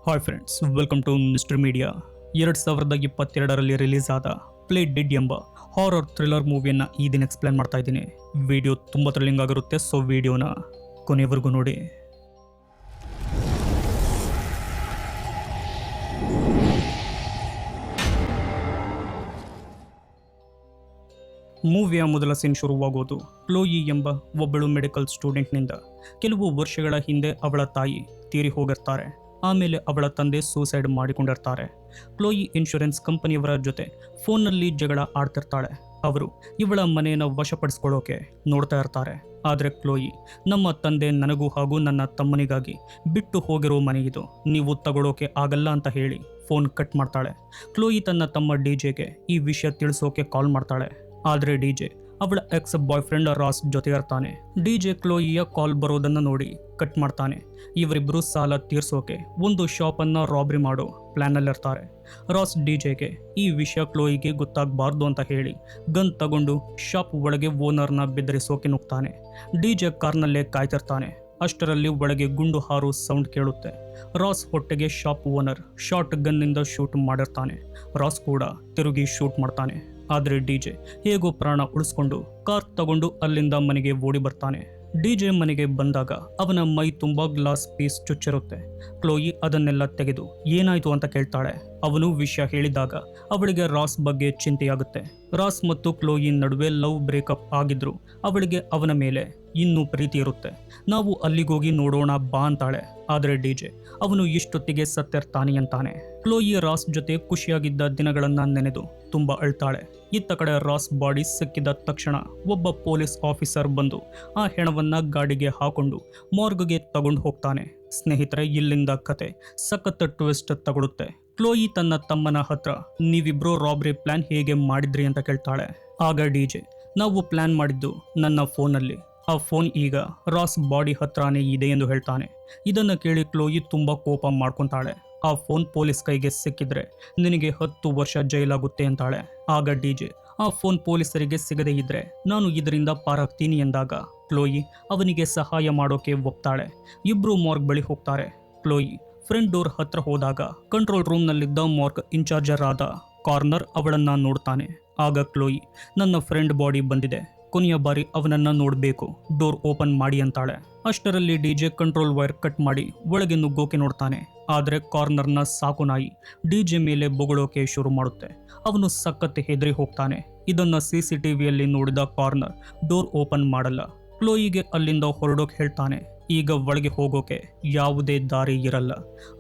Hi friends, welcome to mister media. 2022ರಲ್ಲಿ release ಆದ play dead ಎಂಬ ಹಾರರ್ ಥ್ರಿಲ್ಲರ್ ಮೂವಿಯನ್ನು ಈ ದಿನ ಎಕ್ಸ್ಪ್ಲೇನ್ ಮಾಡ್ತಾ ಇದ್ದೀನಿ. ವಿಡಿಯೋ ತುಂಬ ಥ್ರಿಲ್ಲಿಂಗ್ ಆಗಿರುತ್ತೆ, ಸೊ ವಿಡಿಯೋನ ಕೊನೆವರೆಗೂ ನೋಡಿ. ಮೂವಿಯ ಮೊದಲ ಸೀನ್ ಶುರುವಾಗೋದು ಕ್ಲೋಯಿ ಎಂಬ ಒಬ್ಬಳು ಮೆಡಿಕಲ್ ಸ್ಟೂಡೆಂಟ್ನಿಂದ. ಕೆಲವು ವರ್ಷಗಳ ಹಿಂದೆ ಅವಳ ತಾಯಿ ತೀರಿ ಹೋಗಿರ್ತಾರೆ. ಆಮೇಲೆ ಅವಳ ತಂದೆ ಸೂಸೈಡ್ ಮಾಡಿಕೊಂಡಿರ್ತಾರೆ. ಕ್ಲೋಯಿ ಇನ್ಶೂರೆನ್ಸ್ ಕಂಪನಿಯವರ ಜೊತೆ ಫೋನ್ನಲ್ಲಿ ಜಗಳ ಆಡ್ತಿರ್ತಾಳೆ. ಅವರು ಇವಳ ಮನೆಯನ್ನು ವಶಪಡಿಸ್ಕೊಳ್ಳೋಕೆ ನೋಡ್ತಾ ಇರ್ತಾರೆ. ಆದರೆ ಕ್ಲೋಯಿ, ನಮ್ಮ ತಂದೆ ನನಗೂ ಹಾಗೂ ನನ್ನ ತಮ್ಮನಿಗಾಗಿ ಬಿಟ್ಟು ಹೋಗಿರೋ ಮನೆ ಇದು, ನೀವು ತಗೊಳ್ಳೋಕೆ ಆಗಲ್ಲ ಅಂತ ಹೇಳಿ ಫೋನ್ ಕಟ್ ಮಾಡ್ತಾಳೆ. ಕ್ಲೋಯಿ ತನ್ನ ತಮ್ಮ ಡಿಜೆಗೆ ಈ ವಿಷಯ ತಿಳಿಸೋಕೆ ಕಾಲ್ ಮಾಡ್ತಾಳೆ. ಆದರೆ ಡಿಜೆ ಅವಳ ಎಕ್ಸ್ ಬಾಯ್ ಫ್ರೆಂಡ್ ರಾಸ್ ಜೊತೆ ಇರ್ತಾನೆ. ಡಿಜೆ ಕ್ಲೋಯಿಯ ಕಾಲ್ ಬರೋದನ್ನು ನೋಡಿ ಕಟ್ ಮಾಡ್ತಾನೆ. ಇವರಿಬ್ಬರು ಸಾಲ ತೀರ್ಸೋಕೆ ಒಂದು ಶಾಪನ್ನು ರಾಬ್ರಿ ಮಾಡೋ ಪ್ಲ್ಯಾನಲ್ಲಿರ್ತಾರೆ. ರಾಸ್ ಡಿಜೆಗೆ ಈ ವಿಷಯ ಕ್ಲೋಯಿಗೆ ಗೊತ್ತಾಗಬಾರ್ದು ಅಂತ ಹೇಳಿ ಗನ್ ತಗೊಂಡು ಶಾಪ್ ಒಳಗೆ ಓನರ್ನ ಬೆದರಿಸೋಕೆ ನುಗ್ತಾನೆ. ಡಿಜೆ ಕಾರ್ನಲ್ಲೇ ಕಾಯ್ತಿರ್ತಾನೆ. ಅಷ್ಟರಲ್ಲಿ ಒಳಗೆ ಗುಂಡು ಹಾರೋ ಸೌಂಡ್ ಕೇಳುತ್ತೆ. ರಾಸ್ ಹೊಟ್ಟೆಗೆ ಶಾಪ್ ಓನರ್ ಶಾರ್ಟ್ ಗನ್ನಿಂದ ಶೂಟ್ ಮಾಡಿರ್ತಾನೆ. ರಾಸ್ ಕೂಡ ತಿರುಗಿ ಶೂಟ್ ಮಾಡ್ತಾನೆ. ಆದರೆ ಡಿಜೆ ಹೇಗೋ ಪ್ರಾಣ ಉಳಿಸ್ಕೊಂಡು ಕಾರ್ ತಗೊಂಡು ಅಲ್ಲಿಂದ ಮನೆಗೆ ಓಡಿ ಬರ್ತಾನೆ. ಡಿಜೆ ಮನೆಗೆ ಬಂದಾಗ ಅವನ ಮೈ ತುಂಬ ಗ್ಲಾಸ್ ಪೀಸ್ ಚುಚ್ಚಿರುತ್ತೆ. ಕ್ಲೋಯಿ ಅದನ್ನೆಲ್ಲ ತೆಗೆದು ಏನಾಯ್ತು ಅಂತ ಕೇಳ್ತಾಳೆ. ಅವನು ವಿಷಯ ಹೇಳಿದಾಗ ಅವಳಿಗೆ ರಾಸ್ ಬಗ್ಗೆ ಚಿಂತೆಯಾಗುತ್ತೆ. ರಾಸ್ ಮತ್ತು ಕ್ಲೋಯಿ ನಡುವೆ ಲವ್ ಬ್ರೇಕಪ್ ಆಗಿದ್ರು ಅವಳಿಗೆ ಅವನ ಮೇಲೆ ಇನ್ನೂ ಪ್ರೀತಿ ಇರುತ್ತೆ. ನಾವು ಅಲ್ಲಿಗೋಗಿ ನೋಡೋಣ ಬಾ ಅಂತಾಳೆ. ಆದರೆ ಡಿಜೆ ಅವನು ಇಷ್ಟೊತ್ತಿಗೆ ಸತ್ತಿರ್ತಾನೆ ಅಂತಾನೆ. ಕ್ಲೋಯಿ ರಾಸ್ ಜೊತೆ ಖುಷಿಯಾಗಿದ್ದ ದಿನಗಳನ್ನ ನೆನೆದು ತುಂಬ ಅಳ್ತಾಳೆ. ಇತ್ತ ಕಡೆ ರಾಸ್ ಬಾಡಿ ಸಿಕ್ಕಿದ ತಕ್ಷಣ ಒಬ್ಬ ಪೊಲೀಸ್ ಆಫೀಸರ್ ಬಂದು ಆ ಹೆಣವನ್ನ ಗಾಡಿಗೆ ಹಾಕೊಂಡು ಮಾರ್ಗ್ಗೆ ತಗೊಂಡು ಹೋಗ್ತಾನೆ. ಸ್ನೇಹಿತರೆ, ಇಲ್ಲಿಂದ ಕತೆ ಸಖತ್ ಟ್ವಿಸ್ಟ್ ತಗೊಳುತ್ತೆ. ಕ್ಲೋಯಿ ತನ್ನ ತಮ್ಮನ ಹತ್ರ ನೀವಿಬ್ರು ರಾಬ್ರಿ ಪ್ಲಾನ್ ಹೇಗೆ ಮಾಡಿದ್ರಿ ಅಂತ ಕೇಳ್ತಾಳೆ. ಆಗ ಡಿಜೆ, ನಾವು ಪ್ಲಾನ್ ಮಾಡಿದ್ದು ನನ್ನ ಫೋನಲ್ಲಿ, ಆ ಫೋನ್ ಈಗ ರಾಸ್ ಬಾಡಿ ಹತ್ರನೇ ಇದೆ ಎಂದು ಹೇಳ್ತಾನೆ. ಇದನ್ನು ಕೇಳಿ ಕ್ಲೋಯಿ ತುಂಬ ಕೋಪ ಮಾಡ್ಕೊತಾಳೆ. ಆ ಫೋನ್ ಪೊಲೀಸ್ ಕೈಗೆ ಸಿಕ್ಕಿದ್ರೆ ನಿನಗೆ 10 ವರ್ಷ ಜೈಲಾಗುತ್ತೆ ಅಂತಾಳೆ. ಆಗ ಡಿಜೆ, ಆ ಫೋನ್ ಪೊಲೀಸರಿಗೆ ಸಿಗದೇ ಇದ್ರೆ ನಾನು ಇದರಿಂದ ಪಾರಾಗ್ತೀನಿ ಎಂದಾಗ ಕ್ಲೋಯಿ ಅವನಿಗೆ ಸಹಾಯ ಮಾಡೋಕೆ ಒಪ್ತಾಳೆ. ಇಬ್ರು ಮಾರ್ಗ್ ಬಳಿ ಹೋಗ್ತಾರೆ. ಕ್ಲೋಯಿ ಫ್ರಂಟ್ ಡೋರ್ ಹತ್ರ ಹೋದಾಗ ಕಂಟ್ರೋಲ್ ರೂಮ್ನಲ್ಲಿದ್ದ ಮಾರ್ಗ್ ಇನ್ಚಾರ್ಜರ್ ಆದ ಕಾರ್ನರ್ ಅವಳನ್ನ ನೋಡ್ತಾನೆ. ಆಗ ಕ್ಲೋಯಿ, ನನ್ನ ಫ್ರೆಂಡ್ ಬಾಡಿ ಬಂದಿದೆ, ಕೊನೆಯ ಬಾರಿ ಅವನನ್ನ ನೋಡಬೇಕು, ಡೋರ್ ಓಪನ್ ಮಾಡಿ ಅಂತಾಳೆ. ಅಷ್ಟರಲ್ಲಿ ಡಿಜೆ ಕಂಟ್ರೋಲ್ ವೈರ್ ಕಟ್ ಮಾಡಿ ಒಳಗೆ ನುಗ್ಗೋಕೆ ನೋಡ್ತಾನೆ. ಆದರೆ ಕಾರ್ನರ್ನ ಸಾಕು ನಾಯಿ ಡಿಜೆ ಮೇಲೆ ಬೊಗಳೋಕೆ ಶುರು ಮಾಡುತ್ತೆ. ಅವನು ಸಖತ್ ಹೆದರಿ ಹೋಗ್ತಾನೆ. ಇದನ್ನ CCTVಯಲ್ಲಿ ನೋಡಿದ ಕಾರ್ನರ್ ಡೋರ್ ಓಪನ್ ಮಾಡಲ್ಲ. ಕ್ಲೋಯಿಗೆ ಅಲ್ಲಿಂದ ಹೊರಡೋಕೆ ಹೇಳ್ತಾನೆ. ಈಗ ಒಳಗೆ ಹೋಗೋಕೆ ಯಾವುದೇ ದಾರಿ ಇರಲ್ಲ.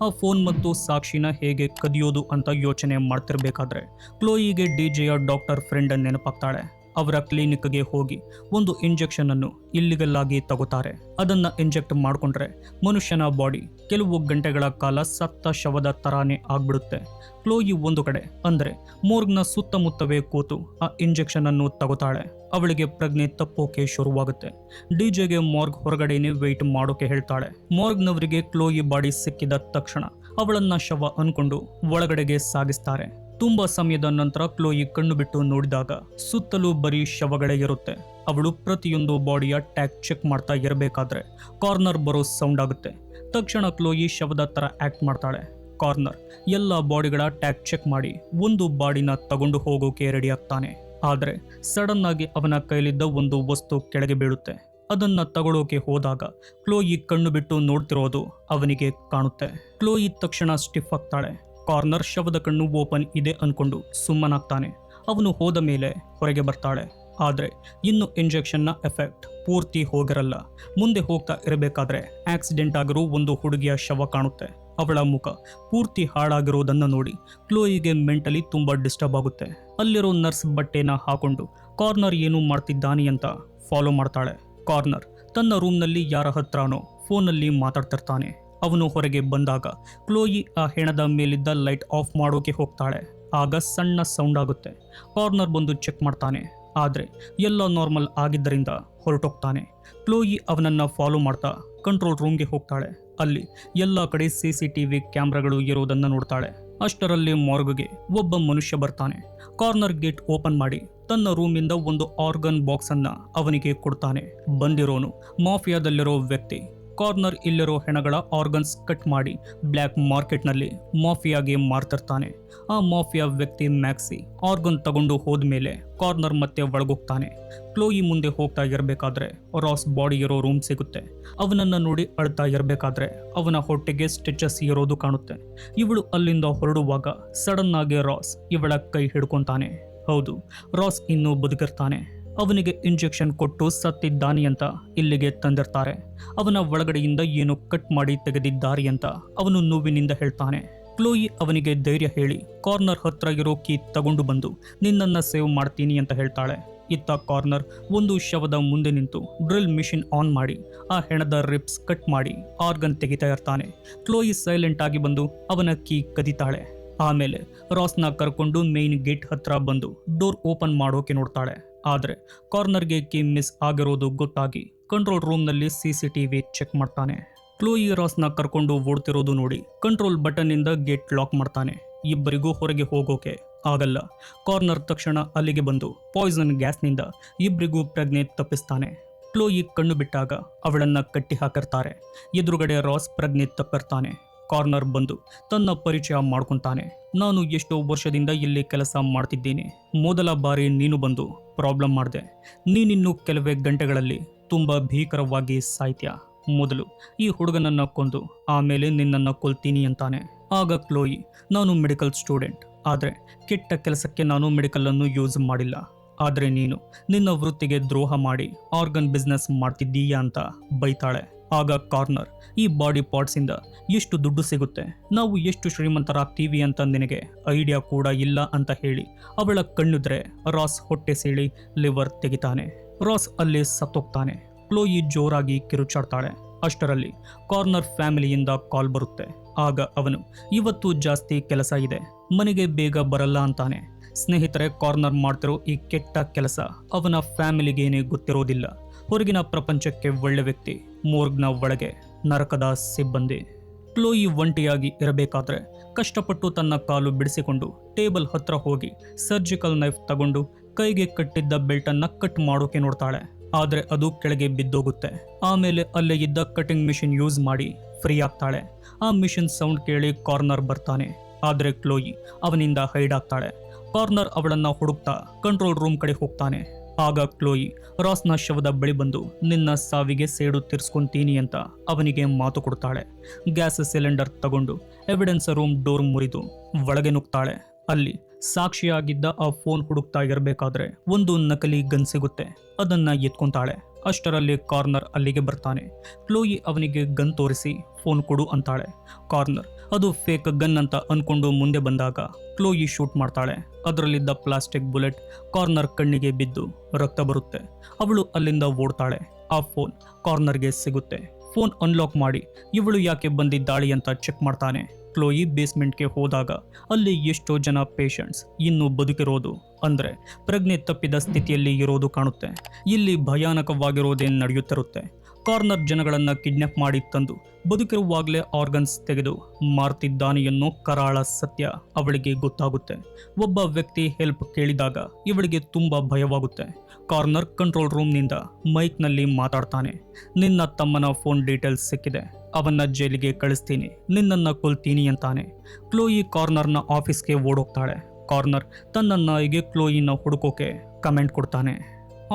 ಆ ಫೋನ್ ಮತ್ತು ಸಾಕ್ಷಿನ ಹೇಗೆ ಕದಿಯೋದು ಅಂತ ಯೋಚನೆ ಮಾಡ್ತಿರ್ಬೇಕಾದ್ರೆ ಕ್ಲೋಯಿಗೆ ಡಿಜೆಯ ಡಾಕ್ಟರ್ ಫ್ರೆಂಡ್ ನೆನಪಾಗ್ತಾಳೆ. ಅವರ ಕ್ಲಿನಿಕ್ಗೆ ಹೋಗಿ ಒಂದು ಇಂಜೆಕ್ಷನ್ ಅನ್ನು ಇಲ್ಲಿಗಲ್ಲಾಗಿ ತಗೋತಾರೆ. ಅದನ್ನ ಇಂಜೆಕ್ಟ್ ಮಾಡಿಕೊಂಡ್ರೆ ಮನುಷ್ಯನ ಬಾಡಿ ಕೆಲವು ಗಂಟೆಗಳ ಕಾಲ ಸತ್ತ ಶವದ ತರಾನೇ ಆಗ್ಬಿಡುತ್ತೆ. ಕ್ಲೋಯಿ ಒಂದು ಕಡೆ ಅಂದ್ರೆ ಮೋರ್ಗ್ನ ಸುತ್ತಮುತ್ತವೇ ಕೂತು ಆ ಇಂಜೆಕ್ಷನ್ ಅನ್ನು ತಗೋತಾಳೆ. ಅವಳಿಗೆ ಪ್ರಜ್ಞೆ ತಪ್ಪೋಕೆ ಶುರುವಾಗುತ್ತೆ. ಡಿಜೆಗೆ ಮಾರ್ಗ್ ಹೊರಗಡೆನೆ ವೆಯ್ಟ್ ಮಾಡೋಕೆ ಹೇಳ್ತಾಳೆ. ಮಾರ್ಗ್ನವರಿಗೆ ಕ್ಲೋಯಿ ಬಾಡಿ ಸಿಕ್ಕಿದ ತಕ್ಷಣ ಅವಳನ್ನ ಶವ ಅನ್ಕೊಂಡು ಒಳಗಡೆಗೆ ಸಾಗಿಸ್ತಾರೆ. ತುಂಬಾ ಸಮಯದ ನಂತರ ಕ್ಲೋಯಿ ಕಣ್ಣು ಬಿಟ್ಟು ನೋಡಿದಾಗ ಸುತ್ತಲೂ ಬರೀ ಶವಗಳೇ ಇರುತ್ತೆ. ಅವಳು ಪ್ರತಿಯೊಂದು ಬಾಡಿಯ ಟ್ಯಾಗ್ ಚೆಕ್ ಮಾಡ್ತಾ ಇರಬೇಕಾದ್ರೆ ಕಾರ್ನರ್ ಬರೋ ಸೌಂಡ್ ಆಗುತ್ತೆ. ತಕ್ಷಣ ಕ್ಲೋಯಿ ಶವದ ತರ ಆಕ್ಟ್ ಮಾಡ್ತಾಳೆ. ಕಾರ್ನರ್ ಎಲ್ಲ ಬಾಡಿಗಳ ಟ್ಯಾಗ್ ಚೆಕ್ ಮಾಡಿ ಒಂದು ಬಾಡಿನ ತಗೊಂಡು ಹೋಗೋಕೆ ರೆಡಿ ಆಗ್ತಾನೆ. ಆದರೆ ಸಡನ್ ಆಗಿ ಅವನ ಕೈಲಿದ್ದ ಒಂದು ವಸ್ತು ಕೆಳಗೆ ಬೀಳುತ್ತೆ. ಅದನ್ನ ತಗೊಳ್ಳೋಕೆ ಹೋದಾಗ ಕ್ಲೋಯಿ ಕಣ್ಣು ಬಿಟ್ಟು ನೋಡ್ತಿರೋದು ಅವನಿಗೆ ಕಾಣುತ್ತೆ. ಕ್ಲೋಯಿ ತಕ್ಷಣ ಸ್ಟಿಫ್ ಆಗ್ತಾಳೆ. ಕಾರ್ನರ್ ಶವದ ಕಣ್ಣು ಓಪನ್ ಇದೆ ಅನ್ಕೊಂಡು ಸುಮ್ಮನಾಗ್ತಾನೆ. ಅವನು ಹೋದ ಮೇಲೆ ಹೊರಗೆ ಬರ್ತಾಳೆ. ಆದರೆ ಇನ್ನು ಇಂಜೆಕ್ಷನ್ನ ಎಫೆಕ್ಟ್ ಪೂರ್ತಿ ಹೋಗಿರಲ್ಲ. ಮುಂದೆ ಹೋಗ್ತಾ ಇರಬೇಕಾದ್ರೆ ಆಕ್ಸಿಡೆಂಟ್ ಆಗಿರೋ ಒಂದು ಹುಡುಗಿಯ ಶವ ಕಾಣುತ್ತೆ. ಅವಳ ಮುಖ ಪೂರ್ತಿ ಹಾಳಾಗಿರೋದನ್ನು ನೋಡಿ ಕ್ಲೋಯಿಗೆ ಮೆಂಟಲಿ ತುಂಬ ಡಿಸ್ಟರ್ಬ್ ಆಗುತ್ತೆ. ಅಲ್ಲಿರೋ ನರ್ಸ್ ಬಟ್ಟೆನ ಹಾಕೊಂಡು ಕಾರ್ನರ್ ಏನು ಮಾಡ್ತಿದ್ದಾನೆ ಅಂತ ಫಾಲೋ ಮಾಡ್ತಾಳೆ. ಕಾರ್ನರ್ ತನ್ನ ರೂಮ್ನಲ್ಲಿ ಯಾರ ಹತ್ರನೋ ಫೋನಲ್ಲಿ ಮಾತಾಡ್ತಿರ್ತಾನೆ. ಅವನು ಹೊರಗೆ ಬಂದಾಗ ಕ್ಲೋಯಿ ಆ ಹೆಣದ ಮೇಲಿದ್ದ ಲೈಟ್ ಆಫ್ ಮಾಡೋಕೆ ಹೋಗ್ತಾಳೆ. ಆಗ ಸಣ್ಣ ಸೌಂಡ್ ಆಗುತ್ತೆ. ಕಾರ್ನರ್ ಬಂದು ಚೆಕ್ ಮಾಡ್ತಾನೆ. ಆದರೆ ಎಲ್ಲ ನಾರ್ಮಲ್ ಆಗಿದ್ದರಿಂದ ಹೊರಟೋಗ್ತಾನೆ. ಕ್ಲೋಯಿ ಅವನನ್ನ ಫಾಲೋ ಮಾಡ್ತಾ ಕಂಟ್ರೋಲ್ ರೂಮ್ಗೆ ಹೋಗ್ತಾಳೆ. ಅಲ್ಲಿ ಎಲ್ಲ ಕಡೆ CCTV ಕ್ಯಾಮ್ರಾಗಳು ಇರೋದನ್ನು ನೋಡ್ತಾಳೆ. ಅಷ್ಟರಲ್ಲಿ ಮಾರ್ಗ್ಗೆ ಒಬ್ಬ ಮನುಷ್ಯ ಬರ್ತಾನೆ. ಕಾರ್ನರ್ ಗೇಟ್ ಓಪನ್ ಮಾಡಿ ತನ್ನ ರೂಮಿಂದ ಒಂದು ಆರ್ಗನ್ ಬಾಕ್ಸ್ ಅನ್ನ ಅವನಿಗೆ ಕೊಡ್ತಾನೆ. ಬಂದಿರೋನು ಮಾಫಿಯಾದಲ್ಲಿರೋ ವ್ಯಕ್ತಿ. ಕಾರ್ನರ್ ಇಲ್ಲಿರೋ ಹೆಣಗಳ ಆರ್ಗನ್ಸ್ ಕಟ್ ಮಾಡಿ ಬ್ಲ್ಯಾಕ್ ಮಾರ್ಕೆಟ್ನಲ್ಲಿ ಮಾಫಿಯಾಗೆ ಮಾರ್ತಿರ್ತಾನೆ. ಆ ಮಾಫಿಯಾ ವ್ಯಕ್ತಿ ಮ್ಯಾಕ್ಸಿ ಆರ್ಗನ್ ತಗೊಂಡು ಹೋದ್ಮೇಲೆ ಕಾರ್ನರ್ ಮತ್ತೆ ಒಳಗೋಗ್ತಾನೆ. ಕ್ಲೋಯಿ ಮುಂದೆ ಹೋಗ್ತಾ ಇರಬೇಕಾದ್ರೆ ರಾಸ್ ಬಾಡಿ ಇರೋ ರೂಮ್ ಸಿಗುತ್ತೆ. ಅವನನ್ನ ನೋಡಿ ಅಳ್ತಾ ಇರಬೇಕಾದ್ರೆ ಅವನ ಹೊಟ್ಟೆಗೆ ಸ್ಟಿಚಸ್ ಇರೋದು ಕಾಣುತ್ತೆ. ಇವಳು ಅಲ್ಲಿಂದ ಹೊರಡುವಾಗ ಸಡನ್ ಆಗಿ ರಾಸ್ ಇವಳ ಕೈ ಹಿಡ್ಕೊಂತಾನೆ. ಹೌದು, ರಾಸ್ ಇನ್ನೂ ಬದುಕಿರ್ತಾನೆ. ಅವನಿಗೆ ಇಂಜೆಕ್ಷನ್ ಕೊಟ್ಟು ಸತ್ತಿದ್ದಾನೆ ಅಂತ ಇಲ್ಲಿಗೆ ತಂದಿರ್ತಾರೆ. ಅವನ ಒಳಗಡೆಯಿಂದ ಏನೋ ಕಟ್ ಮಾಡಿ ತೆಗೆದಿದ್ದಾರೆ ಅಂತ ಅವನು ನೋವಿನಿಂದ ಹೇಳ್ತಾನೆ. ಕ್ಲೋಯಿ ಅವನಿಗೆ ಧೈರ್ಯ ಹೇಳಿ ಕಾರ್ನರ್ ಹತ್ರ ಇರೋ ಕೀ ತಗೊಂಡು ಬಂದು ನಿನ್ನನ್ನು ಸೇವ್ ಮಾಡ್ತೀನಿ ಅಂತ ಹೇಳ್ತಾಳೆ. ಇತ್ತ ಕಾರ್ನರ್ ಒಂದು ಶವದ ಮುಂದೆ ನಿಂತು ಡ್ರಿಲ್ ಮಿಷಿನ್ ಆನ್ ಮಾಡಿ ಆ ಹೆಣದ ರಿಪ್ಸ್ ಕಟ್ ಮಾಡಿ ಆರ್ಗನ್ ತೆಗಿತಾ ಇರ್ತಾನೆ. ಕ್ಲೋಯಿ ಸೈಲೆಂಟ್ ಆಗಿ ಬಂದು ಅವನ ಕೀ ಕದಿತಾಳೆ. ಆಮೇಲೆ ರಾಸ್ನ ಕರ್ಕೊಂಡು ಮೇನ್ ಗೇಟ್ ಹತ್ರ ಬಂದು ಡೋರ್ ಓಪನ್ ಮಾಡೋಕೆ ನೋಡ್ತಾಳೆ. ಆದರೆ ಕಾರ್ನರ್ಗೆ ಕೀ ಮಿಸ್ ಆಗಿರೋದು ಗೊತ್ತಾಗಿ ಕಂಟ್ರೋಲ್ ರೂಮ್ನಲ್ಲಿ CCTV ಚೆಕ್ ಮಾಡ್ತಾನೆ. ಕ್ಲೋಯಿ ರಾಸ್ನ ಕರ್ಕೊಂಡು ಓಡ್ತಿರೋದು ನೋಡಿ ಕಂಟ್ರೋಲ್ ಬಟನ್ನಿಂದ ಗೇಟ್ ಲಾಕ್ ಮಾಡ್ತಾನೆ. ಇಬ್ಬರಿಗೂ ಹೊರಗೆ ಹೋಗೋಕೆ ಆಗಲ್ಲ. ಕಾರ್ನರ್ ತಕ್ಷಣ ಅಲ್ಲಿಗೆ ಬಂದು ಪಾಯ್ಸನ್ ಗ್ಯಾಸ್ನಿಂದ ಇಬ್ಬರಿಗೂ ಪ್ರಜ್ಞೆ ತಪ್ಪಿಸ್ತಾನೆ. ಕ್ಲೋಯಿ ಕಣ್ಣು ಬಿಟ್ಟಾಗ ಅವಳನ್ನ ಕಟ್ಟಿ ಹಾಕಿರ್ತಾರೆ. ಎದುರುಗಡೆ ರಾಸ್ ಪ್ರಜ್ಞೆ ತಪ್ಪಿರ್ತಾನೆ. ಕಾರ್ನರ್ ಬಂದು ತನ್ನ ಪರಿಚಯ ಮಾಡ್ಕೊತಾನೆ. ನಾನು ಎಷ್ಟೋ ವರ್ಷದಿಂದ ಇಲ್ಲಿ ಕೆಲಸ ಮಾಡ್ತಿದ್ದೀನಿ. ಮೊದಲ ಬಾರಿ ನೀನು ಬಂದು ಪ್ರಾಬ್ಲಮ್ ಮಾಡಿದೆ. ನೀನಿನ್ನು ಕೆಲವೇ ಗಂಟೆಗಳಲ್ಲಿ ತುಂಬ ಭೀಕರವಾಗಿ ಸಾಯ್ತ್ಯಾ. ಮೊದಲು ಈ ಹುಡುಗನನ್ನ ಕೊಂದು ಆಮೇಲೆ ನಿನ್ನನ್ನು ಕೊಲ್ತೀನಿ ಅಂತಾನೆ. ಆಗ ಕ್ಲೋಯಿ, ನಾನು ಮೆಡಿಕಲ್ ಸ್ಟೂಡೆಂಟ್, ಆದರೆ ಕೆಟ್ಟ ಕೆಲಸಕ್ಕೆ ನಾನು ಮೆಡಿಕಲನ್ನು ಯೂಸ್ ಮಾಡಿಲ್ಲ. ಆದರೆ ನೀನು ನಿನ್ನ ವೃತ್ತಿಗೆ ದ್ರೋಹ ಮಾಡಿ ಆರ್ಗನ್ ಬಿಸ್ನೆಸ್ ಮಾಡ್ತಿದ್ದೀಯಾ ಅಂತ ಬೈತಾಳೆ. ಆಗ ಕಾರ್ನರ್, ಈ ಬಾಡಿ ಪಾರ್ಟ್ಸಿಂದ ಎಷ್ಟು ದುಡ್ಡು ಸಿಗುತ್ತೆ, ನಾವು ಎಷ್ಟು ಶ್ರೀಮಂತರಾಗ್ತೀವಿ ಅಂತ ನಿನಗೆ ಐಡಿಯಾ ಕೂಡ ಇಲ್ಲ ಅಂತ ಹೇಳಿ ಅವಳ ಕಣ್ಣಿದ್ರೆ ರಾಸ್ ಹೊಟ್ಟೆ ಸೀಳಿ ಲಿವರ್ ತೆಗಿತಾನೆ. ರಾಸ್ ಅಲ್ಲಿ ಸತ್ತೋಗ್ತಾನೆ. ಕ್ಲೋಯಿ ಜೋರಾಗಿ ಕಿರುಚಾಡ್ತಾಳೆ. ಅಷ್ಟರಲ್ಲಿ ಕಾರ್ನರ್ ಫ್ಯಾಮಿಲಿಯಿಂದ ಕಾಲ್ ಬರುತ್ತೆ. ಆಗ ಅವನು, ಇವತ್ತು ಜಾಸ್ತಿ ಕೆಲಸ ಇದೆ, ಮನೆಗೆ ಬೇಗ ಬರಲ್ಲ ಅಂತಾನೆ. ಸ್ನೇಹಿತರೆ, ಕಾರ್ನರ್ ಮಾಡ್ತಿರೋ ಈ ಕೆಟ್ಟ ಕೆಲಸ ಅವನ ಫ್ಯಾಮಿಲಿಗೇನೆ ಗೊತ್ತಿರೋದಿಲ್ಲ. ಹೊರಗಿನ ಪ್ರಪಂಚಕ್ಕೆ ಒಳ್ಳೆ ವ್ಯಕ್ತಿ, ಮೋರ್ಗ್ನ ಒಳಗೆ ನರಕದ ಸಿಬ್ಬಂದಿ. ಕ್ಲೋಯಿ ಒಂಟಿಯಾಗಿ ಇರಬೇಕಾದ್ರೆ ಕಷ್ಟಪಟ್ಟು ತನ್ನ ಕಾಲು ಬಿಡಿಸಿಕೊಂಡು ಟೇಬಲ್ ಹತ್ರ ಹೋಗಿ ಸರ್ಜಿಕಲ್ ನೈಫ್ ತಗೊಂಡು ಕೈಗೆ ಕಟ್ಟಿದ್ದ ಬೆಲ್ಟನ್ನು ಕಟ್ ಮಾಡೋಕೆ ನೋಡ್ತಾಳೆ. ಆದರೆ ಅದು ಕೆಳಗೆ ಬಿದ್ದೋಗುತ್ತೆ. ಆಮೇಲೆ ಅಲ್ಲೇ ಇದ್ದ ಕಟಿಂಗ್ ಮಿಷಿನ್ ಯೂಸ್ ಮಾಡಿ ಫ್ರೀ ಆಗ್ತಾಳೆ. ಆ ಮಿಷಿನ್ ಸೌಂಡ್ ಕೇಳಿ ಕಾರ್ನರ್ ಬರ್ತಾನೆ. ಆದರೆ ಕ್ಲೋಯಿ ಅವನಿಂದ ಹೈಡ್ ಆಗ್ತಾಳೆ. ಕಾರ್ನರ್ ಅವಳನ್ನ ಹುಡುಕ್ತಾ ಕಂಟ್ರೋಲ್ ರೂಮ್ ಕಡೆ ಹೋಗ್ತಾನೆ. ಆಗ ಕ್ಲೋಯಿ ರಾಸ್ನ ಶವದ ಬಳಿ ಬಂದು ನಿನ್ನ ಸಾವಿಗೆ ಸೇಡು ತೀರ್ಸ್ಕೊಂತೀನಿ ಅಂತ ಅವನಿಗೆ ಮಾತು ಕೊಡ್ತಾಳೆ. ಗ್ಯಾಸ್ ಸಿಲಿಂಡರ್ ತಗೊಂಡು ಎವಿಡೆನ್ಸ್ ರೂಮ್ ಡೋರ್ ಮುರಿದು ಒಳಗೆ ನುಗ್ತಾಳೆ. ಅಲ್ಲಿ ಸಾಕ್ಷಿಯಾಗಿದ್ದ ಆ ಫೋನ್ ಹುಡುಕ್ತಾ ಇರಬೇಕಾದ್ರೆ ಒಂದು ನಕಲಿ ಗನ್ ಸಿಗುತ್ತೆ. ಅದನ್ನ ಎತ್ಕೊಂತಾಳೆ. ಅಷ್ಟರಲ್ಲಿ ಕಾರ್ನರ್ ಅಲ್ಲಿಗೆ ಬರ್ತಾನೆ. ಕ್ಲೋಯಿ ಅವನಿಗೆ ಗನ್ ತೋರಿಸಿ ಫೋನ್ ಕೊಡು ಅಂತಾಳೆ. ಕಾರ್ನರ್ ಅದು ಫೇಕ್ ಗನ್ ಅಂತ ಅನ್ಕೊಂಡು ಮುಂದೆ ಬಂದಾಗ ಕ್ಲೋಯಿ ಶೂಟ್ ಮಾಡ್ತಾಳೆ. ಅದರಲ್ಲಿದ್ದ ಪ್ಲಾಸ್ಟಿಕ್ ಬುಲೆಟ್ ಕಾರ್ನರ್ ಕಣ್ಣಿಗೆ ಬಿದ್ದು ರಕ್ತ ಬರುತ್ತೆ. ಅವಳು ಅಲ್ಲಿಂದ ಓಡ್ತಾಳೆ. ಆ ಫೋನ್ ಕಾರ್ನರ್ಗೆ ಸಿಗುತ್ತೆ. ಫೋನ್ ಅನ್ಲಾಕ್ ಮಾಡಿ ಇವಳು ಯಾಕೆ ಬಂದಿದ್ದಾಳೆ ಅಂತ ಚೆಕ್ ಮಾಡ್ತಾನೆ. ಕ್ಲೋಯಿ ಬೇಸ್ಮೆಂಟ್ಗೆ ಹೋದಾಗ ಅಲ್ಲಿ ಎಷ್ಟೋ ಜನ ಪೇಷಂಟ್ಸ್ ಇನ್ನೂ ಬದುಕಿರೋದು, ಅಂದರೆ ಪ್ರಜ್ಞೆ ತಪ್ಪಿದ ಸ್ಥಿತಿಯಲ್ಲಿ ಇರೋದು ಕಾಣುತ್ತೆ. ಇಲ್ಲಿ ಭಯಾನಕವಾಗಿರೋದೇನು ನಡೆಯುತ್ತಿರುತ್ತೆ. ಕಾರ್ನರ್ ಜನಗಳನ್ನು ಕಿಡ್ನಾಪ್ ಮಾಡಿ ತಂದು ಬದುಕಿರುವಾಗಲೇ ಆರ್ಗನ್ಸ್ ತೆಗೆದು ಮಾರ್ತಿದ್ದಾನೆ ಎನ್ನೋ ಕರಾಳ ಸತ್ಯ ಅವಳಿಗೆ ಗೊತ್ತಾಗುತ್ತೆ. ಒಬ್ಬ ವ್ಯಕ್ತಿ ಹೆಲ್ಪ್ ಕೇಳಿದಾಗ ಇವಳಿಗೆ ತುಂಬ ಭಯವಾಗುತ್ತೆ. ಕಾರ್ನರ್ ಕಂಟ್ರೋಲ್ ರೂಮ್ನಿಂದ ಮೈಕ್ನಲ್ಲಿ ಮಾತಾಡ್ತಾನೆ. ನಿನ್ನ ತಮ್ಮನ ಫೋನ್ ಡೀಟೇಲ್ಸ್ ಸಿಕ್ಕಿದೆ, ಅವನ್ನ ಜೈಲಿಗೆ ಕಳಿಸ್ತೀನಿ, ನಿನ್ನನ್ನು ಕೊಲ್ತೀನಿ ಅಂತಾನೆ. ಕ್ಲೋಯಿ ಕಾರ್ನರ್ನ ಆಫೀಸ್ಗೆ ಓಡೋಗ್ತಾಳೆ. ಕಾರ್ನರ್ ತನ್ನ ನಾಯಿಗೆ ಕ್ಲೋಯಿನ ಹುಡುಕೋಕೆ ಕಮೆಂಟ್ ಕೊಡ್ತಾನೆ.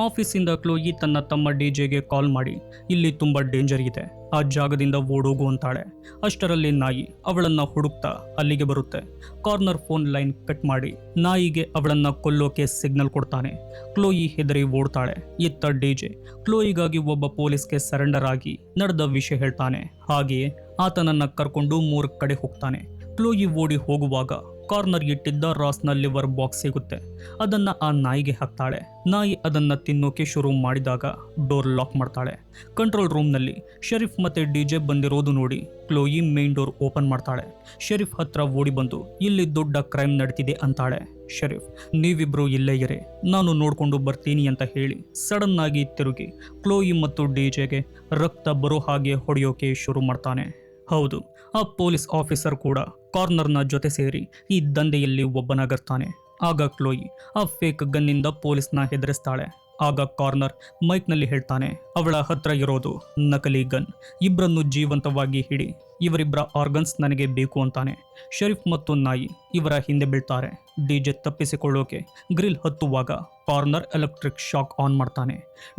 ಆಫೀಸಿಂದ ಕ್ಲೋಯಿ ತನ್ನ ತಮ್ಮ DJಗೆ ಕಾಲ್ ಮಾಡಿ ಇಲ್ಲಿ ತುಂಬ ಡೇಂಜರ್ ಇದೆ, ಆ ಜಾಗದಿಂದ ಓಡೋಗು ಅಂತಾಳೆ. ಅಷ್ಟರಲ್ಲಿ ನಾಯಿ ಅವಳನ್ನು ಹುಡುಕ್ತಾ ಅಲ್ಲಿಗೆ ಬರುತ್ತೆ. ಕಾರ್ನರ್ ಫೋನ್ ಲೈನ್ ಕಟ್ ಮಾಡಿ ನಾಯಿಗೆ ಅವಳನ್ನು ಕೊಲ್ಲೋಕೆ ಸಿಗ್ನಲ್ ಕೊಡ್ತಾನೆ. ಕ್ಲೋಯಿ ಹೆದರಿ ಓಡ್ತಾಳೆ. ಇತ್ತ DJ ಕ್ಲೋಯಿಗಾಗಿ ಒಬ್ಬ ಪೊಲೀಸ್ಗೆ ಸರೆಂಡರ್ ಆಗಿ ನಡೆದ ವಿಷಯ ಹೇಳ್ತಾನೆ. ಹಾಗೆಯೇ ಆತನನ್ನು ಕರ್ಕೊಂಡು 3 ಕಡೆ ಹೋಗ್ತಾನೆ. ಕ್ಲೋಯಿ ಓಡಿ ಹೋಗುವಾಗ ಕಾರ್ನರ್ ಇಟ್ಟಿದ್ದ ರಾಸ್ನ ಲಿವರ್ ಬಾಕ್ಸ್ ಸಿಗುತ್ತೆ. ಅದನ್ನ ಆ ನಾಯಿಗೆ ಹಾಕ್ತಾಳೆ. ನಾಯಿ ಅದನ್ನ ತಿನ್ನೋಕೆ ಶುರು ಮಾಡಿದಾಗ ಡೋರ್ ಲಾಕ್ ಮಾಡ್ತಾಳೆ. ಕಂಟ್ರೋಲ್ ರೂಮ್ನಲ್ಲಿ ಶರೀಫ್ ಮತ್ತೆ DJ ಬಂದಿರೋದು ನೋಡಿ ಕ್ಲೋಯಿ ಮೇನ್ ಡೋರ್ ಓಪನ್ ಮಾಡ್ತಾಳೆ. ಶರೀಫ್ ಹತ್ರ ಓಡಿ ಬಂದು ಇಲ್ಲಿ ದೊಡ್ಡ ಕ್ರೈಮ್ ನಡೀತಿದೆ ಅಂತಾಳೆ. ಶರೀಫ್, ನೀವಿಬ್ರು ಇಲ್ಲೇ ಇರಿ, ನಾನು ನೋಡ್ಕೊಂಡು ಬರ್ತೀನಿ ಅಂತ ಹೇಳಿ ಸಡನ್ ಆಗಿ ತಿರುಗಿ ಕ್ಲೋಯಿ ಮತ್ತು DJಗೆ ರಕ್ತ ಬರೋ ಹಾಗೆ ಹೊಡೆಯೋಕೆ ಶುರು ಮಾಡ್ತಾನೆ. ಹೌದು, ಆ ಪೊಲೀಸ್ ಆಫೀಸರ್ ಕೂಡ ಕಾರ್ನರ್ನ ಜೊತೆ ಸೇರಿ ಈ ದಂಧೆಯಲ್ಲಿ ಒಬ್ಬನಾಗಿರ್ತಾನೆ. ಆಗ ಕ್ಲೋಯಿ ಆ ಫೇಕ್ ಗನ್ನಿಂದ ಪೊಲೀಸ್ನ ಹೆದರಿಸ್ತಾಳೆ. ಆಗ ಕಾರ್ನರ್ ಮೈಕ್ನಲ್ಲಿ ಹೇಳ್ತಾನೆ, ಅವಳ ಹತ್ರ ಇರೋದು ನಕಲಿ ಗನ್, ಇಬ್ಬರನ್ನು ಜೀವಂತವಾಗಿ ಹಿಡಿ, ಇವರಿಬ್ಬರ ಆರ್ಗನ್ಸ್ ನನಗೆ ಬೇಕು ಅಂತಾನೆ. ಶರೀಫ್ ಮತ್ತು ನಾಯಿ ಇವರ ಹಿಂದೆ ಬೀಳ್ತಾರೆ. ಡಿಜೆ ತಪ್ಪಿಸಿಕೊಳ್ಳೋಕೆ ಗ್ರಿಲ್ ಹತ್ತುವಾಗ ಕಾರ್ನರ್ ಎಲೆಕ್ಟ್ರಿಕ್ ಶಾಕ್ ಆನ್ ಮಾಡ್ತಾನೆ.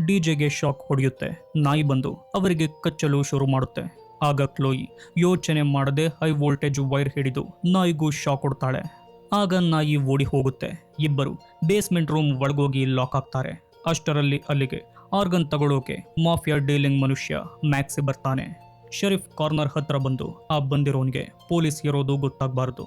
ಡಿಜೆಗೆ ಶಾಕ್ ಹೊಡೆಯುತ್ತೆ. ನಾಯಿ ಬಂದು ಅವರಿಗೆ ಕಚ್ಚಲು ಶುರು ಮಾಡುತ್ತೆ. ಆಗ ಕ್ಲೋಯಿ ಯೋಚನೆ ಮಾಡದೆ ಹೈ ವೋಲ್ಟೇಜ್ ವೈರ್ ಹಿಡಿದು ನಾಯಿಗೂ ಶಾಕ್ ಕೊಡ್ತಾಳೆ. ಆಗ ನಾಯಿ ಓಡಿ ಹೋಗುತ್ತೆ. ಇಬ್ಬರು ಬೇಸ್ಮೆಂಟ್ ರೂಮ್ ಒಳಗೋಗಿ ಲಾಕ್ ಆಗ್ತಾರೆ. ಅಷ್ಟರಲ್ಲಿ ಅಲ್ಲಿಗೆ ಆರ್ಗನ್ ತಗೊಳ್ಳೋಕೆ ಮಾಫಿಯಾ ಡೀಲಿಂಗ್ ಮನುಷ್ಯ ಮ್ಯಾಕ್ಸಿ ಬರ್ತಾನೆ. ಶರೀಫ್ ಕಾರ್ನರ್ ಹತ್ರ ಬಂದು ಆ ಬಂದಿರೋನ್ಗೆ ಪೊಲೀಸ್ ಇರೋದು ಗೊತ್ತಾಗಬಾರ್ದು,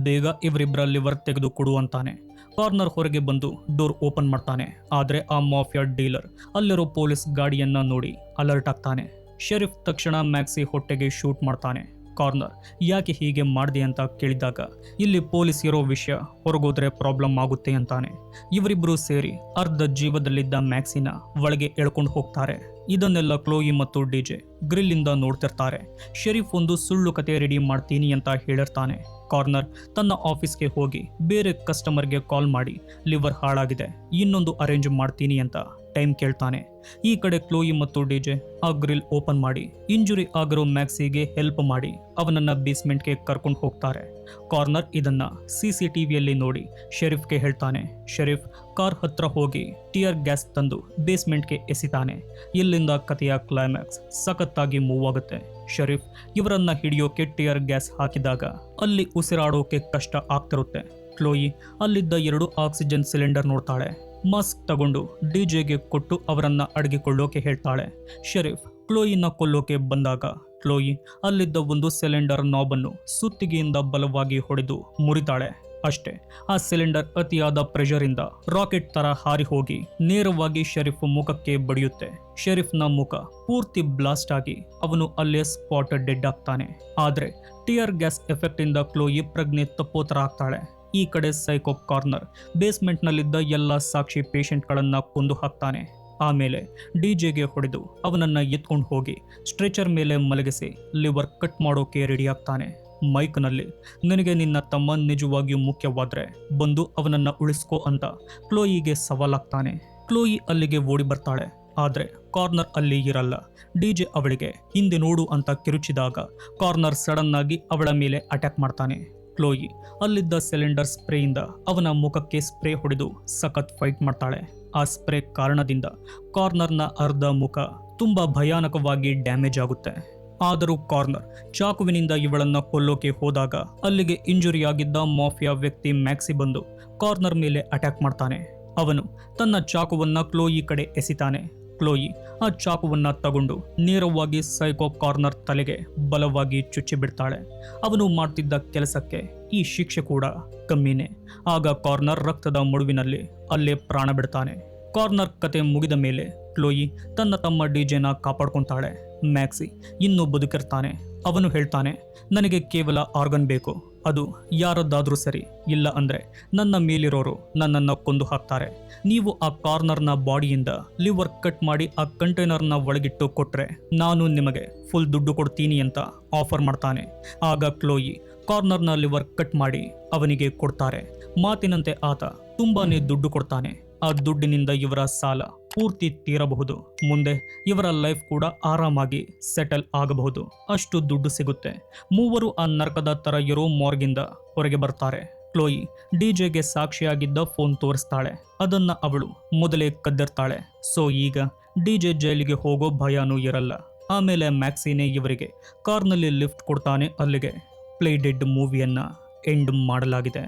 ಬೇಗ ಇವರಿಬ್ಬರ ಲಿವರ್ ತೆಗೆದು ಕೊಡು ಅಂತಾನೆ. ಕಾರ್ನರ್ ಹೊರಗೆ ಬಂದು ಡೋರ್ ಓಪನ್ ಮಾಡ್ತಾನೆ. ಆದರೆ ಆ ಮಾಫಿಯಾ ಡೀಲರ್ ಅಲ್ಲಿರೋ ಪೊಲೀಸ್ ಗಾಡಿಯನ್ನ ನೋಡಿ ಅಲರ್ಟ್ ಆಗ್ತಾನೆ. ಶರೀಫ್ ತಕ್ಷಣ ಮ್ಯಾಕ್ಸಿ ಹೊಟ್ಟೆಗೆ ಶೂಟ್ ಮಾಡ್ತಾನೆ. ಕಾರ್ನರ್ ಯಾಕೆ ಹೀಗೆ ಮಾಡಿದೆ ಅಂತ ಕೇಳಿದಾಗ ಇಲ್ಲಿ ಪೊಲೀಸ್ ಇರೋ ವಿಷಯ ಹೊರಗೋದ್ರೆ ಪ್ರಾಬ್ಲಮ್ ಆಗುತ್ತೆ ಅಂತಾನೆ. ಇವರಿಬ್ಬರು ಸೇರಿ ಅರ್ಧ ಜೀವದಲ್ಲಿದ್ದ ಮ್ಯಾಕ್ಸಿನ ಒಳಗೆ ಎಳ್ಕೊಂಡು ಹೋಗ್ತಾರೆ. ಇದನ್ನೆಲ್ಲ ಕ್ಲೋಯಿ ಮತ್ತು ಡಿಜೆ ಗ್ರಿಲ್ಲಿಂದ ನೋಡ್ತಿರ್ತಾರೆ. ಶರೀಫ್ ಒಂದು ಸುಳ್ಳು ಕತೆ ರೆಡಿ ಮಾಡ್ತೀನಿ ಅಂತ ಹೇಳಿರ್ತಾನೆ. ಕಾರ್ನರ್ ತನ್ನ ಆಫೀಸ್ಗೆ ಹೋಗಿ ಬೇರೆ ಕಸ್ಟಮರ್ಗೆ ಕಾಲ್ ಮಾಡಿ ಲಿವರ್ ಹಾಳಾಗಿದೆ, ಇನ್ನೊಂದು ಅರೇಂಜ್ ಮಾಡ್ತೀನಿ ಅಂತ ಟೈಮ್ ಕೇಳ್ತಾನೆ. ಈ ಕಡೆ ಕ್ಲೋಯಿ ಮತ್ತು ಡಿಜೆ ಆ ಗ್ರಿಲ್ ಓಪನ್ ಮಾಡಿ ಇಂಜುರಿ ಆಗಿರೋ ಮ್ಯಾಕ್ಸಿಗೆ ಹೆಲ್ಪ್ ಮಾಡಿ ಅವನನ್ನ ಬೇಸ್ಮೆಂಟ್ಗೆ ಕರ್ಕೊಂಡು ಹೋಗ್ತಾರೆ. ಕಾರ್ನರ್ ಇದನ್ನ CCTVಯಲ್ಲಿ ನೋಡಿ ಶರೀಫ್ಗೆ ಹೇಳ್ತಾನೆ. ಶರೀಫ್ ಕಾರ್ ಹತ್ರ ಹೋಗಿ ಟಿಯರ್ ಗ್ಯಾಸ್ ತಂದು ಬೇಸ್ಮೆಂಟ್ಗೆ ಎಸಿತಾನೆ. ಇಲ್ಲಿಂದ ಕಥೆಯ ಕ್ಲೈಮ್ಯಾಕ್ಸ್ ಸಖತ್ತಾಗಿ ಮೂವ್ ಆಗುತ್ತೆ. ಶರೀಫ್ ಇವರನ್ನ ಹಿಡಿಯೋಕೆ ಟಿಯರ್ ಗ್ಯಾಸ್ ಹಾಕಿದಾಗ ಅಲ್ಲಿ ಉಸಿರಾಡೋಕೆ ಕಷ್ಟ ಆಗ್ತಿರುತ್ತೆ. ಕ್ಲೋಯಿ ಅಲ್ಲಿದ್ದ 2 ಆಕ್ಸಿಜನ್ ಸಿಲಿಂಡರ್ ನೋಡ್ತಾಳೆ. ಮಾಸ್ಕ್ ತಗೊಂಡು ಡಿಜೆಗೆ ಕೊಟ್ಟು ಅವರನ್ನ ಅಡಗಿಕೊಳ್ಳೋಕೆ ಹೇಳ್ತಾಳೆ. ಶರೀಫ್ ಕ್ಲೋಯಿನ ಕೊಲ್ಲೋಕೆ ಬಂದಾಗ ಕ್ಲೋಯಿ ಅಲ್ಲಿದ್ದ ಒಂದು ಸಿಲಿಂಡರ್ ನಾಬನ್ನು ಸುತ್ತಿಗೆಯಿಂದ ಬಲವಾಗಿ ಹೊಡೆದು ಮುರಿತಾಳೆ. ಅಷ್ಟೇ, ಆ ಸಿಲಿಂಡರ್ ಅತಿಯಾದ ಪ್ರೆಷರಿಂದ ರಾಕೆಟ್ ತರ ಹಾರಿ ಹೋಗಿ ನೇರವಾಗಿ ಶರೀಫ್ ಮುಖಕ್ಕೆ ಬಡಿಯುತ್ತೆ. ಶರೀಫ್ನ ಮುಖ ಪೂರ್ತಿ ಬ್ಲಾಸ್ಟ್ ಆಗಿ ಅವನು ಅಲ್ಲೇ ಸ್ಪಾಟ್ ಡೆಡ್ ಆಗ್ತಾನೆ. ಆದ್ರೆ ಟಿಯರ್ ಗ್ಯಾಸ್ ಎಫೆಕ್ಟ್ ಇಂದ ಕ್ಲೋಯಿ ಪ್ರಜ್ಞೆ ತಪ್ಪೋ ತರ ಆಗ್ತಾಳೆ. ಈ ಕಡೆ ಸೈಕೋ ಕಾರ್ನರ್ ಬೇಸ್ಮೆಂಟ್ನಲ್ಲಿದ್ದ ಎಲ್ಲ ಸಾಕ್ಷಿ ಪೇಷಂಟ್ಗಳನ್ನು ಕೊಂದು ಹಾಕ್ತಾನೆ. ಆಮೇಲೆ ಡಿಜೆಗೆ ಹೊಡೆದು ಅವನನ್ನ ಎತ್ಕೊಂಡು ಹೋಗಿ ಸ್ಟ್ರೆಚರ್ ಮೇಲೆ ಮಲಗಿಸಿ ಲಿವರ್ ಕಟ್ ಮಾಡೋಕೆ ರೆಡಿ ಆಗ್ತಾನೆ. ಮೈಕ್ನಲ್ಲಿ, ನಿನಗೆ ನಿನ್ನ ತಮ್ಮ ನಿಜವಾಗಿಯೂ ಮುಖ್ಯವಾದ್ರೆ ಬಂದು ಅವನನ್ನ ಉಳಿಸ್ಕೋ ಅಂತ ಕ್ಲೋಯಿಗೆ ಸವಾಲಾಗ್ತಾನೆ. ಕ್ಲೋಯಿ ಅಲ್ಲಿಗೆ ಓಡಿ ಬರ್ತಾಳೆ. ಆದ್ರೆ ಕಾರ್ನರ್ ಅಲ್ಲಿ ಇರಲ್ಲ. ಡಿಜೆ ಅವಳಿಗೆ ಹಿಂದೆ ನೋಡು ಅಂತ ಕಿರುಚಿದಾಗ ಕಾರ್ನರ್ ಸಡನ್ ಆಗಿ ಅವಳ ಮೇಲೆ ಅಟ್ಯಾಕ್ ಮಾಡ್ತಾನೆ. ಕ್ಲೋಯಿ ಅಲ್ಲಿದ್ದ ಸಿಲಿಂಡರ್ ಸ್ಪ್ರೇಯಿಂದ ಅವನ ಮುಖಕ್ಕೆ ಸ್ಪ್ರೇ ಹೊಡೆದು ಸಖತ್ ಫೈಟ್ ಮಾಡ್ತಾಳೆ. ಆ ಸ್ಪ್ರೇ ಕಾರಣದಿಂದ ಕಾರ್ನರ್ನ ಅರ್ಧ ಮುಖ ತುಂಬಾ ಭಯಾನಕವಾಗಿ ಡ್ಯಾಮೇಜ್ ಆಗುತ್ತೆ. ಆದರೂ ಕಾರ್ನರ್ ಚಾಕುವಿನಿಂದ ಇವಳನ್ನ ಕೊಲ್ಲೋಕೆ ಹೋದಾಗ ಅಲ್ಲಿಗೆ ಇಂಜುರಿ ಆಗಿದ್ದ ಮಾಫಿಯಾ ವ್ಯಕ್ತಿ ಮ್ಯಾಕ್ಸಿ ಬಂದು ಕಾರ್ನರ್ ಮೇಲೆ ಅಟ್ಯಾಕ್ ಮಾಡ್ತಾನೆ. ಅವನು ತನ್ನ ಚಾಕುವನ್ನ ಕ್ಲೋಯಿ ಕಡೆ ಎಸಿತಾನೆ. ಕ್ಲೋಯಿ ಆ ಚಾಕುವನ್ನ ತಗೊಂಡು ನೇರವಾಗಿ ಸೈಕೋ ಕಾರ್ನರ್ ತಲೆಗೆ ಬಲವಾಗಿ ಚುಚ್ಚಿ ಬಿಡ್ತಾಳೆ. ಅವನು ಮಾಡ್ತಿದ್ದ ಕೆಲಸಕ್ಕೆ ಈ ಶಿಕ್ಷೆ ಕೂಡ ಕಮ್ಮಿನೇ. ಆಗ ಕಾರ್ನರ್ ರಕ್ತದ ಮಡುವಿನಲ್ಲಿ ಅಲ್ಲೇ ಪ್ರಾಣ ಬಿಡ್ತಾನೆ. ಕಾರ್ನರ್ ಕತೆ ಮುಗಿದ ಮೇಲೆ ಕ್ಲೋಯಿ ತನ್ನ ತಮ್ಮ ಡಿಜೆನ ಕಾಪಾಡ್ಕೊತಾಳೆ. ಮ್ಯಾಕ್ಸಿ ಇನ್ನೂ ಬದುಕಿರ್ತಾನೆ. ಅವನು ಹೇಳ್ತಾನೆ, ನನಗೆ ಕೇವಲ ಆರ್ಗನ್ ಬೇಕು, ಅದು ಯಾರದ್ದಾದ್ರೂ ಸರಿ, ಇಲ್ಲ ಅಂದ್ರೆ ನನ್ನ ಮೇಲಿರೋರು ನನ್ನನ್ನು ಕೊಂದು ಹಾಕ್ತಾರೆ. ನೀವು ಆ ಕಾರ್ನರ್ನ ಬಾಡಿಯಿಂದ ಲಿವರ್ ಕಟ್ ಮಾಡಿ ಆ ಕಂಟೈನರ್ನ ಒಳಗಿಟ್ಟು ಕೊಟ್ರೆ ನಾನು ನಿಮಗೆ ಫುಲ್ ದುಡ್ಡು ಕೊಡ್ತೀನಿ ಅಂತ ಆಫರ್ ಮಾಡ್ತಾನೆ. ಆಗ ಕ್ಲೋಯಿ ಕಾರ್ನರ್ನ ಲಿವರ್ ಕಟ್ ಮಾಡಿ ಅವನಿಗೆ ಕೊಡ್ತಾರೆ. ಮಾತಿನಂತೆ ಆತ ತುಂಬಾನೇ ದುಡ್ಡು ಕೊಡ್ತಾನೆ. ಆ ದುಡ್ಡಿನಿಂದ ಇವರ ಸಾಲ ಪೂರ್ತಿ ತೀರಬಹುದು. ಮುಂದೆ ಇವರ ಲೈಫ್ ಕೂಡ ಆರಾಮಾಗಿ ಸೆಟಲ್ ಆಗಬಹುದು. ಅಷ್ಟು ದುಡ್ಡು ಸಿಗುತ್ತೆ. ಮೂವರು ಆ ನರಕದ ತರ ಇರೋ ಮಾರ್ಗಿಂದ ಹೊರಗೆ ಬರ್ತಾರೆ. ಕ್ಲೋಯಿ ಡಿಜೆಗೆ ಸಾಕ್ಷಿಯಾಗಿದ್ದ ಫೋನ್ ತೋರಿಸ್ತಾಳೆ. ಅದನ್ನ ಅವಳು ಮೊದಲೇ ಕದ್ದಿರ್ತಾಳೆ. ಸೊ ಈಗ ಡಿಜೆ ಜೈಲಿಗೆ ಹೋಗೋ ಭಯನೂ ಇರಲ್ಲ. ಆಮೇಲೆ ಮ್ಯಾಕ್ಸಿನೇ ಇವರಿಗೆ ಕಾರ್ನಲ್ಲಿ ಲಿಫ್ಟ್ ಕೊಡ್ತಾನೆ. ಅಲ್ಲಿಗೆ ಪ್ಲೇ ಡೆಡ್ ಮೂವಿಯನ್ನ ಎಂಡ್ ಮಾಡಲಾಗಿದೆ.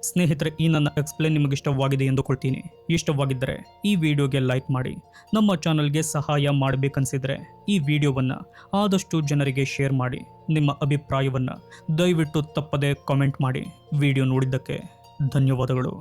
ಸ್ನೇಹಿತರೆ, ಈ ನನ್ನ ಎಕ್ಸ್ಪ್ಲೇನ್ ನಿಮಗೆ ಇಷ್ಟವಾಗಿದೆ ಎಂದುಕೊಳ್ತೀನಿ. ಇಷ್ಟವಾಗಿದ್ದರೆ ಈ ವಿಡಿಯೋಗೆ ಲೈಕ್ ಮಾಡಿ. ನಮ್ಮ ಚಾನಲ್ಗೆ ಸಹಾಯ ಮಾಡಬೇಕನ್ಸಿದ್ರೆ ಈ ವಿಡಿಯೋವನ್ನು ಆದಷ್ಟು ಜನರಿಗೆ ಶೇರ್ ಮಾಡಿ. ನಿಮ್ಮ ಅಭಿಪ್ರಾಯವನ್ನು ದಯವಿಟ್ಟು ತಪ್ಪದೆ ಕಾಮೆಂಟ್ ಮಾಡಿ. ವಿಡಿಯೋ ನೋಡಿದ್ದಕ್ಕೆ ಧನ್ಯವಾದಗಳು.